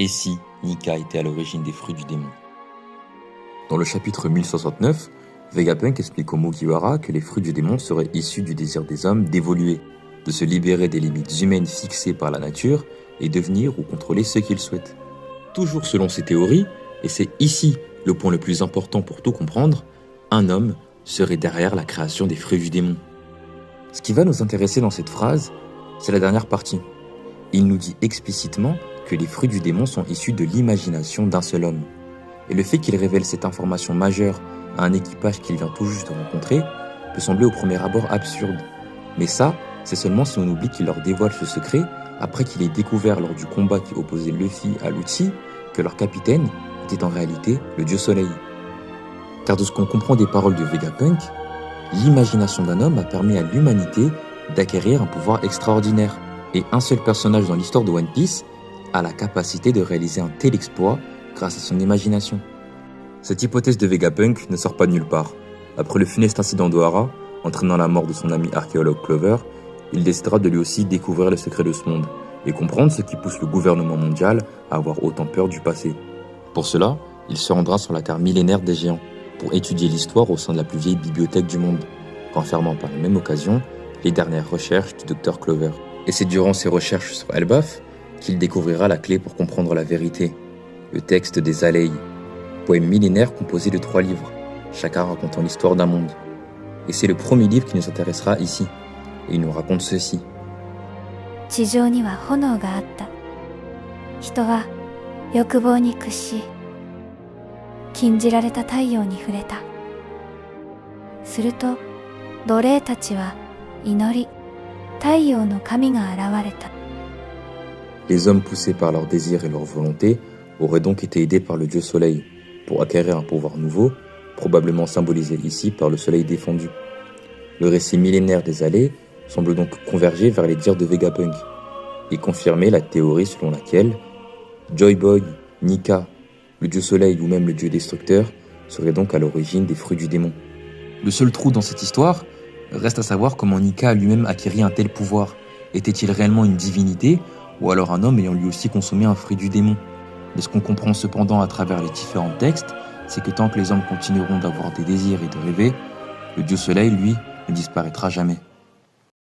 Et si Nika était à l'origine des fruits du démon? Dans le chapitre 1069, Vegapunk explique au Mugiwara que les fruits du démon seraient issus du désir des hommes d'évoluer, de se libérer des limites humaines fixées par la nature et devenir ou contrôler ce qu'ils souhaitent. Toujours selon ces théories, et c'est ici le point le plus important pour tout comprendre, un homme serait derrière la création des fruits du démon. Ce qui va nous intéresser dans cette phrase, c'est la dernière partie. Il nous dit explicitement que les fruits du démon sont issus de l'imagination d'un seul homme. Et le fait qu'il révèle cette information majeure à un équipage qu'il vient tout juste de rencontrer peut sembler au premier abord absurde. Mais ça, c'est seulement si on oublie qu'il leur dévoile ce secret après qu'il ait découvert lors du combat qui opposait Luffy à l'outil que leur capitaine était en réalité le dieu soleil. Car de ce qu'on comprend des paroles de Vegapunk, l'imagination d'un homme a permis à l'humanité d'acquérir un pouvoir extraordinaire. Et un seul personnage dans l'histoire de One Piece a la capacité de réaliser un tel exploit grâce à son imagination. Cette hypothèse de Vegapunk ne sort pas de nulle part. Après le funeste incident d'Ohara, entraînant la mort de son ami archéologue Clover, il décidera de lui aussi découvrir le secret de ce monde et comprendre ce qui pousse le gouvernement mondial à avoir autant peur du passé. Pour cela, il se rendra sur la terre millénaire des géants pour étudier l'histoire au sein de la plus vieille bibliothèque du monde, renfermant par la même occasion les dernières recherches du docteur Clover. Et c'est durant ses recherches sur Elbaf qu'il découvrira la clé pour comprendre la vérité, le texte des Alei, poème millénaire composé de 3 livres, chacun racontant l'histoire d'un monde. Et c'est le premier livre qui nous intéressera ici, et il nous raconte ceci. 地上には炎があった。人は欲望に屈し、禁じられた太陽に触れた。すると奴隷たちは祈り、太陽の神が現れた。 Les hommes poussés par leurs désirs et leur volonté auraient donc été aidés par le dieu soleil pour acquérir un pouvoir nouveau, probablement symbolisé ici par le soleil défendu. Le récit millénaire des Alei semble donc converger vers les dires de Vegapunk et confirmer la théorie selon laquelle Joy Boy, Nika, le dieu soleil ou même le dieu destructeur seraient donc à l'origine des fruits du démon. Le seul trou dans cette histoire reste à savoir comment Nika a lui-même acquéri un tel pouvoir. Était-il réellement une divinité ou alors un homme ayant lui aussi consommé un fruit du démon? Mais ce qu'on comprend cependant à travers les différents textes, c'est que tant que les hommes continueront d'avoir des désirs et de rêver, le dieu soleil, lui, ne disparaîtra jamais.